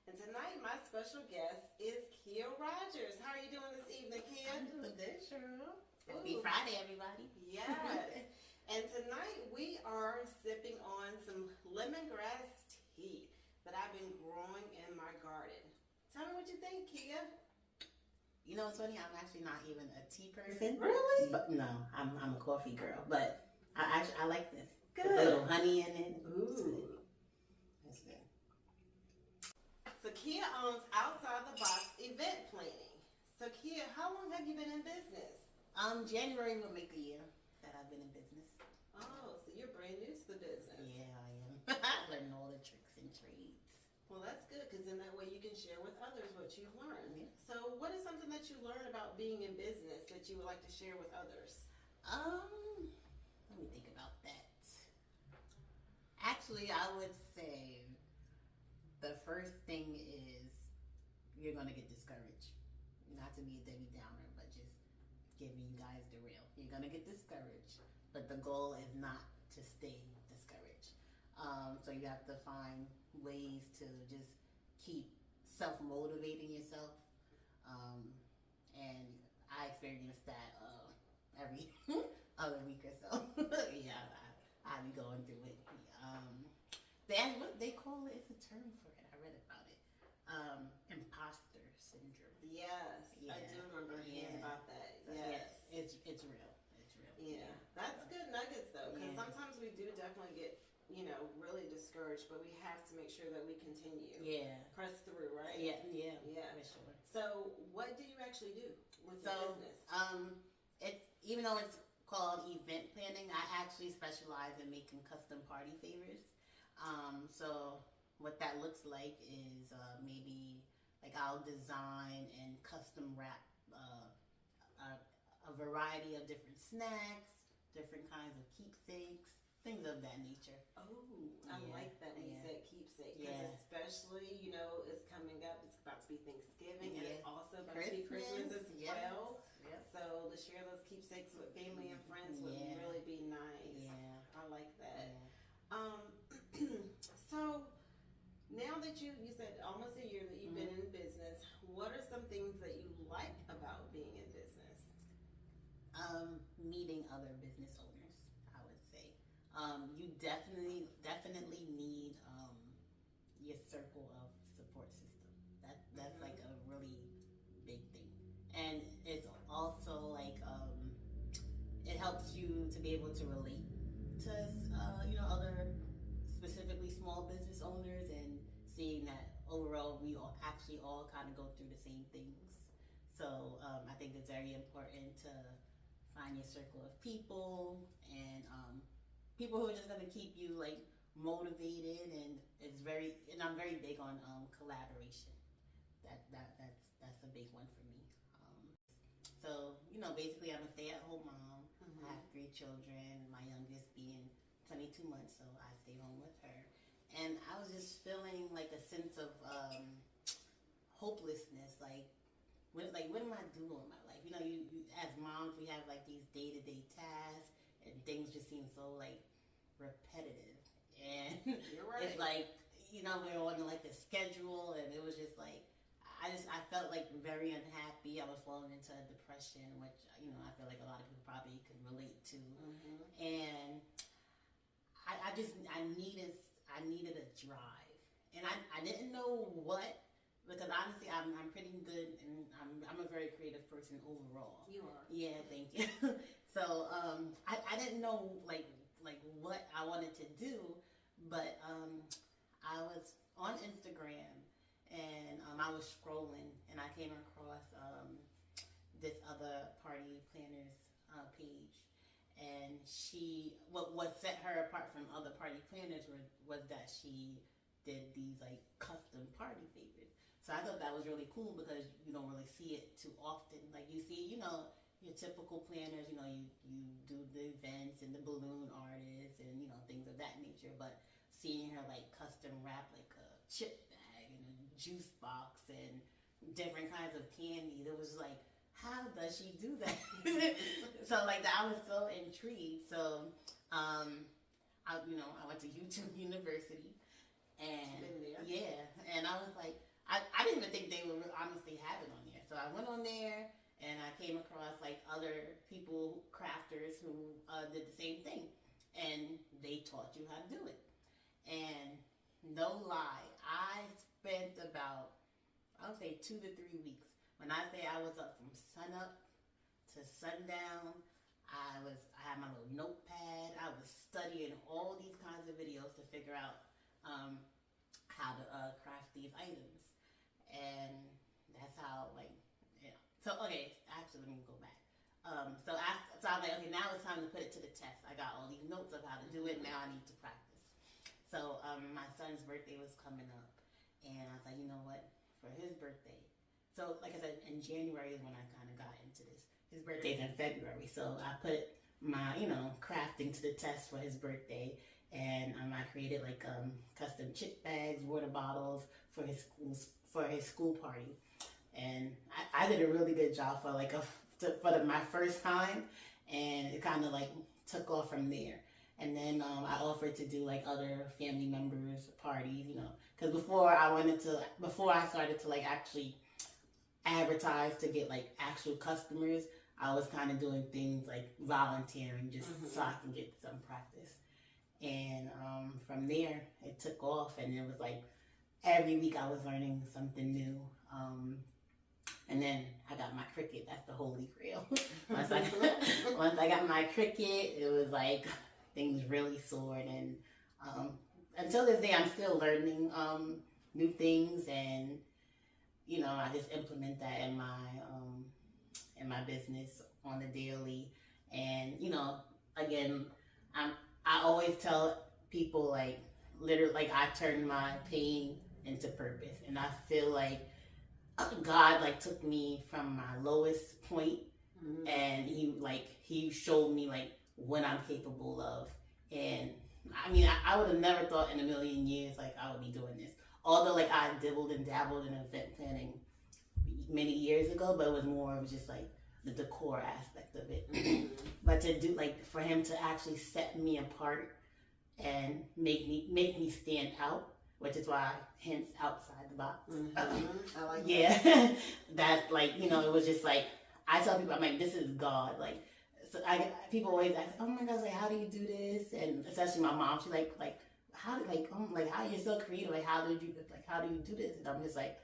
And tonight, my special guest is Kia Rogers. How are you doing this evening, Kia? I'm doing good, Cheryl. Ooh. Happy Friday, everybody. Yes. And tonight, we are sipping on some lemongrass tea that I've been growing in my garden. Tell me what you think, Kia. You know, it's funny, I'm actually not even a tea person. Really? But no, I'm a coffee girl. But I like this. Good. With a little honey in it. Ooh. That's good. So Kia owns Outside the Box event planning. So Kia, how long have you been in business? January will make a year that I've been in business. Oh, so you're brand new to the business. Yeah, I am. Learning all the tricks and trades. Well, that's good because then that way you can share with others what you've learned. Yeah. So what is something that you learned about being in business that you would like to share with others? Let me think about that. Actually, I would say the first thing is you're going to get discouraged. Not to be a Debbie Downer, but just giving you guys the real. You're going to get discouraged, but the goal is not to stay discouraged. So you have to find ways to just keep self-motivating yourself. And I experience that every other week or so. Yeah, I be going through it. What they call it, it's a term for it. I read about it. Imposter syndrome. Yes, Yeah. I do remember hearing about that. So, Yes. It's real. It's real. Yeah, that's good nuggets though, because Yeah. sometimes we do definitely get, really discouraged, but we have to make sure that we continue. Yeah. Press through, right? Yeah. Yeah. For sure. So, what do you actually do with So, your business? it's even though it's called event planning, I actually specialize in making custom party favors. So what that looks like is maybe like I'll design and custom wrap a variety of different snacks, different kinds of keepsakes, things of that nature. Oh, I Yeah. like that when you Yeah. said keepsake, because Yeah. especially, it's coming up, it's about to be Thanksgiving, and it's Yeah. also about to be Christmas as Yes. well. Yep. So to share those keepsakes with family and friends would Yeah. really be nice. Yeah. I like that. Yeah. So now that you said almost a year that you've been in business, what are some things that you like about being in business? Meeting other business owners, I would say. You definitely need your circle of support system. That's like a really big thing, and it's also like it helps you to be able to relate to other specifically small business owners, and seeing that overall we all kind of go through the same things. So I think it's very important to find your circle of people, and people who are just going to keep you like motivated, and I'm very big on collaboration. That's a big one for me. So basically I'm a stay-at-home mom. Mm-hmm. I have 3 children, my youngest being 22 months, so I stay home with her. And I was just feeling like a sense of hopelessness, like what am I doing with my life? You as moms, we have like these day-to-day tasks, and things just seem so like repetitive. And You're right. it's like we're on like a schedule, and it was just like I felt like very unhappy. I was falling into a depression, which I feel like a lot of people probably could relate to. Mm-hmm. And I needed a drive, and I didn't know what, because honestly I'm pretty good, and I'm a very creative person overall. You are. Yeah, thank you. So I didn't know like what I wanted to do, but I was on Instagram, and I was scrolling, and I came across this other party planners page. And what set her apart from other party planners was that she did these like custom party favors. So I thought that was really cool, because you don't really see it too often. Like you see, your typical planners, you do the events and the balloon artists and things of that nature. But seeing her like custom wrap like a chip bag and a juice box and different kinds of candy, it was like, how does she do that? So like I was so intrigued. So I went to YouTube University, and Been there. yeah, and I was like, didn't even think they would honestly have it on there. So I went on there and I came across like other people, crafters who did the same thing, and they taught you how to do it. And no lie, I spent about, I would say 2 to 3 weeks. When I say I was up from sun up to sundown, I had my little notepad. I was studying all these kinds of videos to figure out how to craft these items, and that's how like. So, okay, actually, let me go back. So I was like, okay, now it's time to put it to the test. I got all these notes of how to do it. Now I need to practice. So my son's birthday was coming up, and I was like, you know what? For his birthday. So, like I said, in January is when I kind of got into this. His birthday's in February. So I put my, crafting to the test for his birthday. And I created like custom chip bags, water bottles for his school party. And I did a really good job for my first time, and it kind of like took off from there. And then I offered to do like other family members' parties, because before I started to like actually advertise to get like actual customers, I was kind of doing things like volunteering just so I can get some practice. And from there, it took off, and it was like every week I was learning something new. And then I got my Cricut. That's the holy grail. Once I got my Cricut, it was like things really soared. And until this day, I'm still learning new things, and I just implement that in my business on the daily. And again, I always tell people like literally, like I turn my pain into purpose, and I feel like God like took me from my lowest point, and he showed me like what I'm capable of. And I mean, I would have never thought in a million years like I would be doing this. Although like I dabbled in event planning many years ago, but it was more of just like the decor aspect of it. But to do like for him to actually set me apart and make me stand out, which is why hence outside the box. I like that. Yeah. That like, it was just like, I tell people, I'm like, this is God. Like, so people always ask, oh my gosh, like, how do you do this? And especially my mom, she's like, how you're so creative? Like, how do you do this? And I'm just like,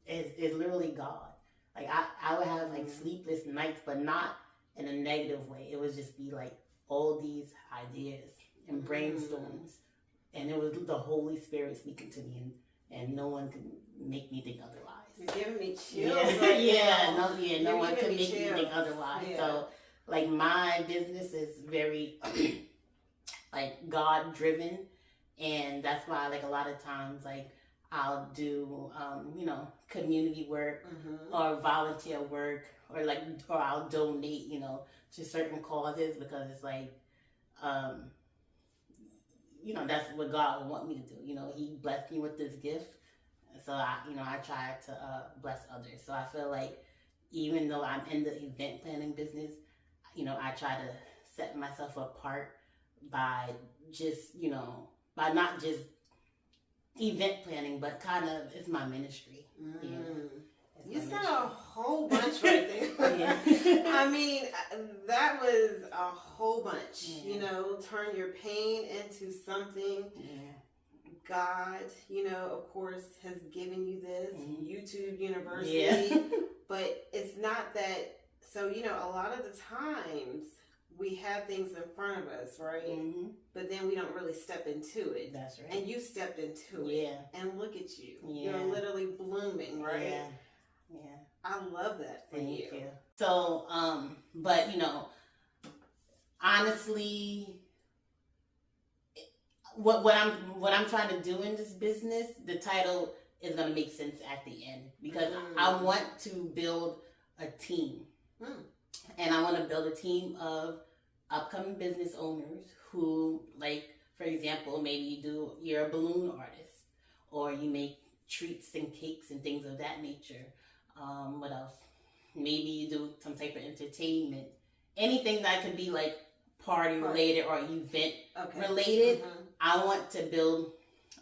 it's literally God. Like, I would have like sleepless nights, but not in a negative way. It would just be like all these ideas and brainstorms. And it was the Holy Spirit speaking to me, and no one could make me think otherwise. You're giving me chills. No one could make me think otherwise. Yeah. So, like, my business is very, like, God-driven, and that's why, like, a lot of times, like, I'll do, community work or volunteer work, or I'll donate, to certain causes, because it's like, that's what God would want me to do. He blessed me with this gift. So I try to bless others. So I feel like even though I'm in the event planning business, I try to set myself apart by just, by not just event planning, but kind of, it's my ministry. Yeah. You said a whole bunch right there. I mean, that was a whole bunch. Turn your pain into something. God, of course, has given you this YouTube University, but it's not that. So, a lot of the times we have things in front of us, right? But then we don't really step into it. That's right. And you stepped into it. Yeah. And look at you. Yeah. You're literally blooming, right? Yeah. I love that for you. Thank you. So, but honestly, what I'm trying to do in this business, the title is gonna make sense at the end, because I want to build a team, and I want to build a team of upcoming business owners who, like, for example, maybe you're a balloon artist, or you make treats and cakes and things of that nature. What else? Maybe you do some type of entertainment. Anything that could be like party related or event related. I want to build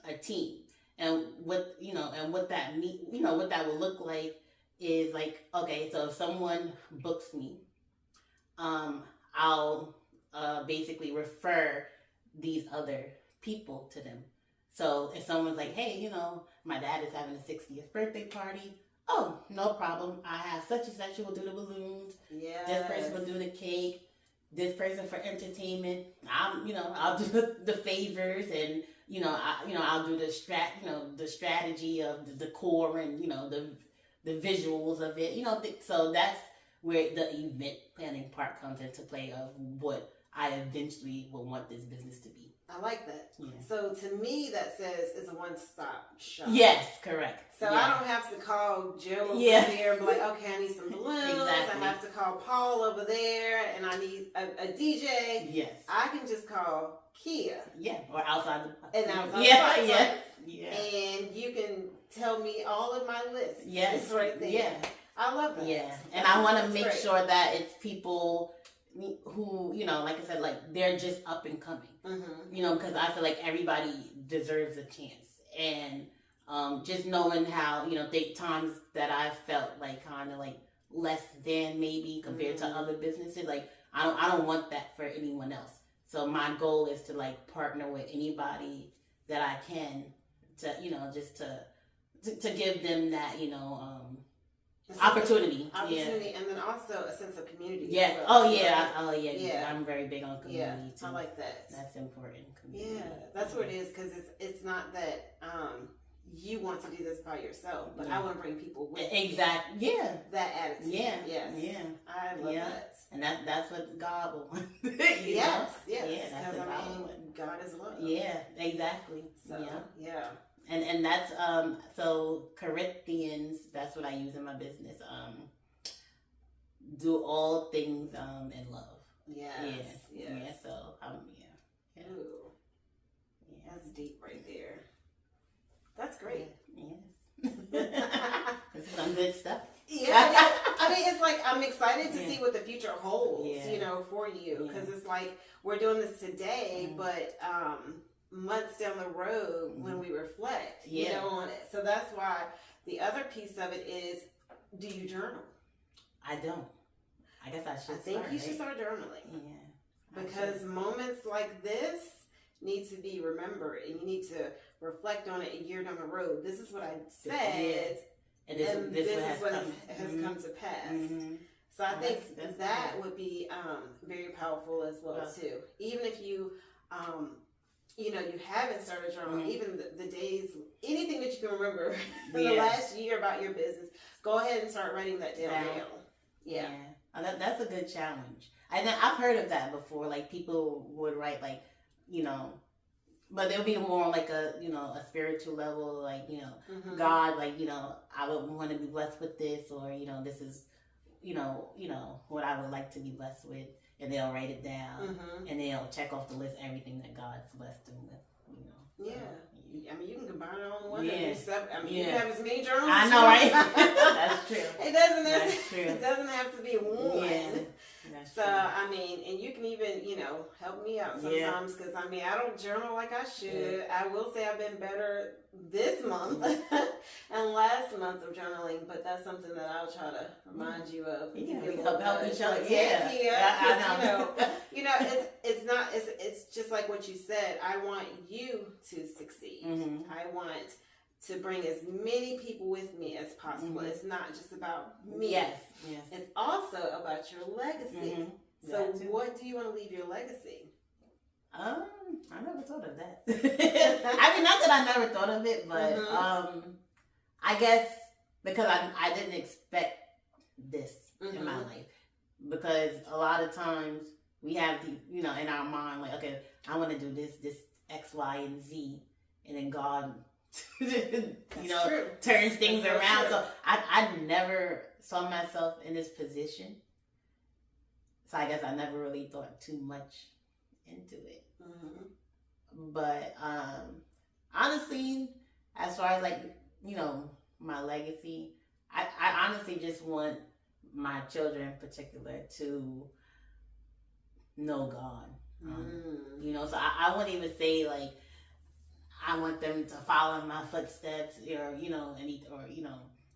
a team. And what, and what that what that would look like is like, okay, so if someone books me, I'll basically refer these other people to them. So if someone's like, hey, my dad is having a 60th birthday party. Oh, no problem. I have such and such who will do the balloons. Yeah. This person will do the cake. This person for entertainment. I'll do the favors, and I'll do the strategy of the decor and the visuals of it. So that's where the event planning part comes into play of what I eventually will want this business to be. I like that. Yeah. So to me, that says it's a one-stop shop. Yes, correct. So I don't have to call Joe over Yeah. there and be like, okay, I need some balloons. Exactly. I have to call Paul over there, and I need a DJ. Yes. I can just call Kia. Yeah, or outside the box. And outside Yeah, the box, yeah, right? yeah. And you can tell me all of my lists. Yes. It's right there. Yeah. I love that. Yeah. And I want to That's make great. sure that it's people who, like I said, like they're just up and coming. Mm-hmm. Because I feel like everybody deserves a chance. And just knowing how, times that I felt like kind of like less than maybe compared to other businesses, like I don't want that for anyone else. So my goal is to like partner with anybody that I can to, just to give them that, opportunity. Opportunity, and then also a sense of community. Yeah. As well. Oh yeah. Yeah. Yeah. I'm very big on community too. I like that. That's important. Community. Yeah, that's what it is, because it's not that you want to do this by yourself, but I want to bring people with Exactly. Yeah. that attitude. Yeah. Yes. Yeah. I love that. And that's what God will want. Yes. Yeah, Yes. that's Because what God will want. God is love. Yeah, exactly. So, yeah. And that's so Corinthians, that's what I use in my business. Do all things in love. Yes. Yeah. Yeah. So yeah. Ooh. Yeah. That's deep right there. That's great. Yes. This is some good stuff. Yeah, I mean, it's like I'm excited to Yeah. see what the future holds, Yeah. For you, because Yeah. it's like we're doing this today, but months down the road when we reflect, on it. So that's why the other piece of it is, do you journal? I don't. I guess I should. I think you should start journaling. Because moments like this need to be remembered, and you need to reflect on it a year down the road. This is what I said. And this is what has come to pass. Mm-hmm. So I think that's that cool. would be very powerful as well too. Even if you, you haven't started journaling, even the days, anything that you can remember from the last year about your business, go ahead and start writing that down. Yeah. Oh, that's a good challenge. And I've heard of that before. Like people would write like, but there'll be more like a spiritual level, like, God, like, I would want to be blessed with this, or, this is, what I would like to be blessed with. And they'll write it down and they'll check off the list everything that God's blessed them with, Yeah. I mean, you can combine it all in one. Yeah. You can have as many journals. I know, right? That's true. That's true. It doesn't have to be one. Yeah. That's So, true. I mean, and you can even, help me out sometimes, because, I mean, I don't journal like I should. I will say I've been better this month and last month of journaling, but that's something that I'll try to remind you of. Yeah, Give we you a help little each nudge. other. Like, I know. It's not, it's just like what you said. I want you to succeed. I want to bring as many people with me as possible. It's not just about me. Yes. It's also about your legacy. So what do you want to leave your legacy? I never thought of that. I mean, not that I never thought of it, but I guess because I didn't expect this in my life. Because a lot of times we have the, in our mind, like, okay, I want to do this X, Y, and Z. And then God, turns things around. So I never saw myself in this position. So I guess I never really thought too much into it. But honestly, as far as like, my legacy, I honestly just want my children in particular to know God. So I wouldn't even say like, I want them to follow in my footsteps, or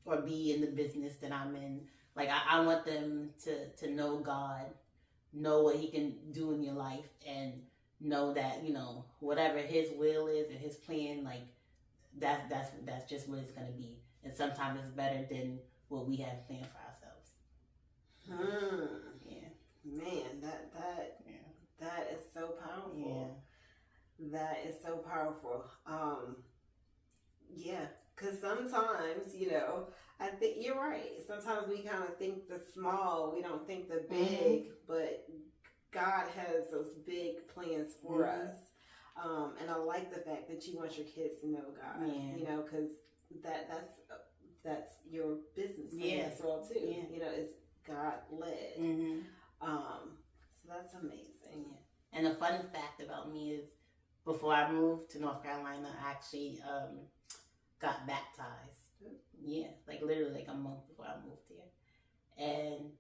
or be in the business that I'm in. Like I want them to know God, know what He can do in your life, and know that whatever His will is and His plan, like that's just what it's gonna be. And sometimes it's better than what we have planned for ourselves. Yeah, man, that is so powerful. Yeah. That is so powerful. Yeah, because sometimes I think you're right. Sometimes we kind of think the small, we don't think the big, but God has those big plans for us. And I like the fact that you want your kids to know God, because that's your business plan as well too. It's God led. So that's amazing. Yeah. And a fun fact about me is, before I moved to North Carolina, I actually got baptized. Yeah, like literally like a month before I moved here. And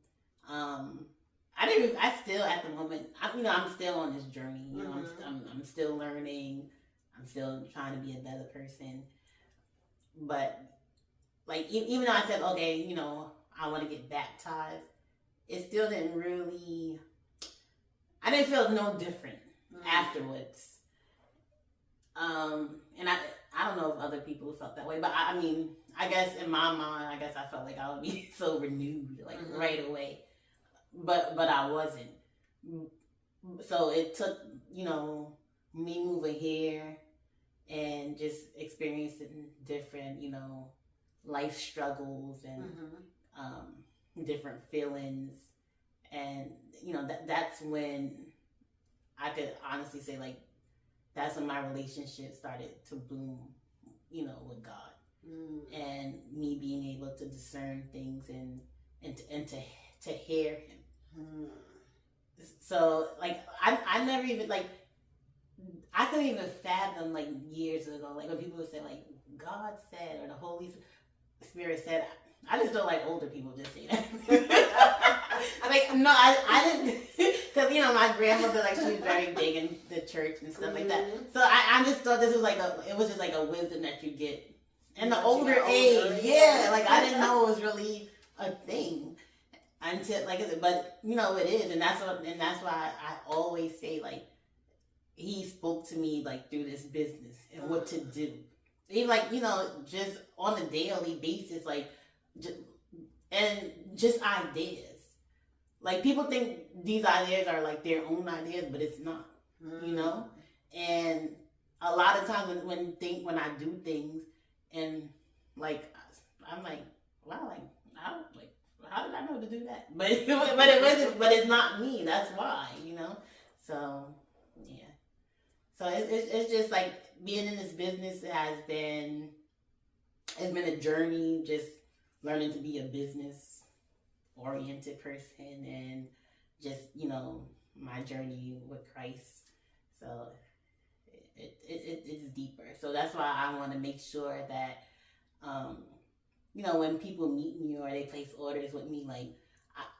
I still at the moment, I'm still on this journey. I'm still learning. I'm still trying to be a better person. But like, even though I said, okay, I want to get baptized, it still didn't really, I didn't feel no different afterwards. And I don't know if other people felt that way, but I mean, I guess in my mind, I felt like I would be so renewed, like right away. But I wasn't. So it took, me moving here and just experiencing different, life struggles and different feelings. And, that's when I could honestly say, like, that's when my relationship started to bloom, with God. And me being able to discern things and to hear Him. So, like, I never even, like, I couldn't even fathom, like, years ago, like, when people would say, like, God said, or the Holy Spirit said. I just don't like older people just say that. I didn't, because, my grandmother, like, she was very big in the church and stuff like that. So I just thought this was it was just like a wisdom that you get. And the older age, like, I didn't know it was really a thing until, like, but, it is. And that's why I always say, like, He spoke to me, like, through this business and what to do. Even, like, just on a daily basis, like, just ideas. Like, people think these ideas are like their own ideas, but it's not, And a lot of times when I do things, and like, I'm like, wow, like, how did I know to do that? But it wasn't. But it's not me. That's why, So yeah. So it's just like being in this business has been a journey, just learning to be a business oriented person, and just, my journey with Christ. So it's deeper. So that's why I want to make sure that, when people meet me or they place orders with me, like,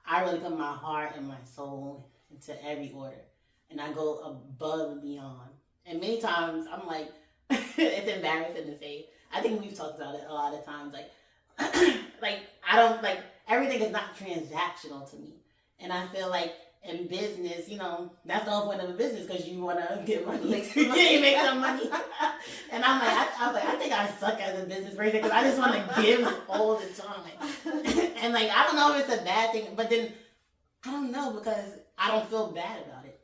I really put my heart and my soul into every order, and I go above and beyond. And many times I'm like, it's embarrassing to say, I think we've talked about it a lot of times, like, like, I don't, like, everything is not transactional to me. And I feel like in business, that's the whole point of a business, because you want to get money. You make some money. And I'm like, I think I suck as a business person, because I just want to give all the time. And, like, I don't know if it's a bad thing, but then I don't know, because I don't feel bad about it.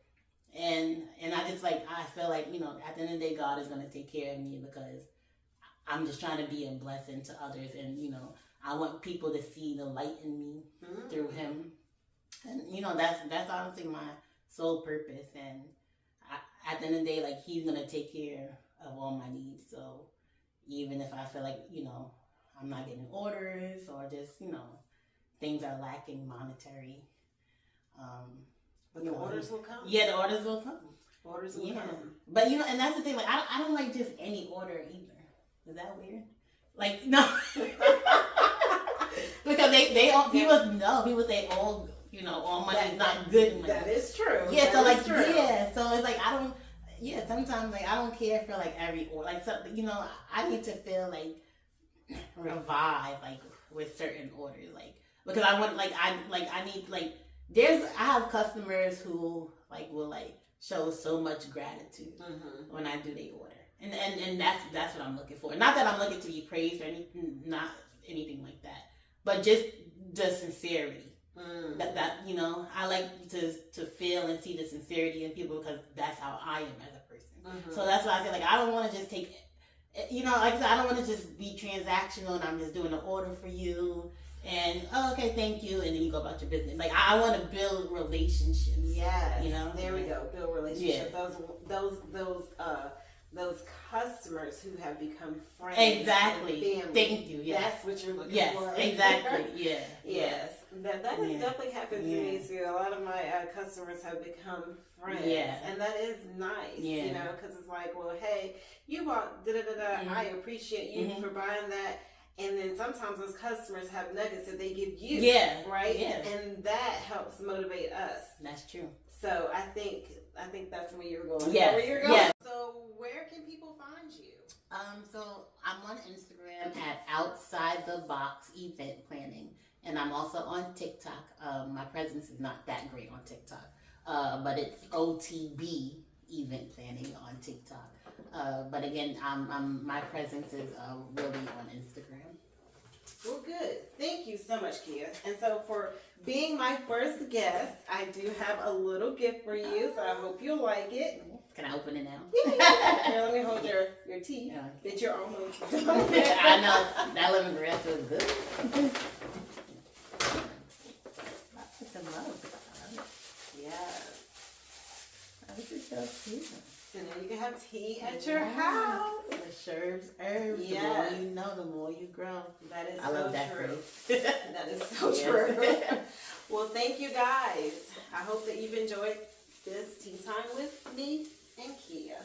And I just, like, I feel like, at the end of the day, God is going to take care of me, because I'm just trying to be a blessing to others. And, I want people to see the light in me through Him. And, that's honestly my sole purpose. And at the end of the day, like, He's going to take care of all my needs. So even if I feel like, I'm not getting orders, or just, things are lacking monetary. But the orders will come. Yeah, the orders will come. Orders will come. But, and that's the thing. Like, I don't like just any order either. Is that weird? Like, no. Because people say all money is not good money. That is true. Yeah, that so, like, true. yeah, so it's like, I don't, Yeah, sometimes like I don't care for like every order, like something, you know, I need to feel like revived like with certain orders, like because I want like I need like I have customers who like will like show so much gratitude when I do their order, and that's what I'm looking for. Not that I'm looking to be praised or anything, not anything like that, but just the sincerity. That you know, I like to feel and see the sincerity in people because that's how I am as a person. So that's why I say like I don't want to just take, you know, like I said, I don't want to just be transactional and I'm just doing an order for you and oh, okay, thank you, and then you go about your business. Like I want to build relationships. Yes, you know, there we go. Build relationships. Yeah. Those customers who have become friends. Exactly. Thank you. Yes. That's what you're looking for. Yes, exactly. Yeah. Yes. That has definitely happened to me too. A lot of my customers have become friends. Yeah. And that is nice. Yeah. You know, because it's like, well, hey, you bought da-da-da-da. I appreciate you for buying that. And then sometimes those customers have nuggets that they give you. Yeah. Right? Yeah. And that helps motivate us. That's true. So I think that's where you're going. Yeah. Where you're going. Yeah. So where can people find you? So I'm on Instagram at Outside the Box Event Planning, and I'm also on TikTok. My presence is not that great on TikTok, but it's OTB Event Planning on TikTok. But again, my presence is really on Instagram. Well, good. Thank you so much, Kia. And so for being my first guest, I do have a little gift for you, so I hope you'll like it. Can I open it now? Yeah. Here, let me hold your tea that you're almost done with. I know. That lemongrass feels good. Yes. This is so cute. So now you can have tea at your house. LeCheryl's herbs. Yes. The more you know, the more you grow. That is I love that true. That is so true. Well, thank you guys. I hope that you've enjoyed this tea time with me and Kia.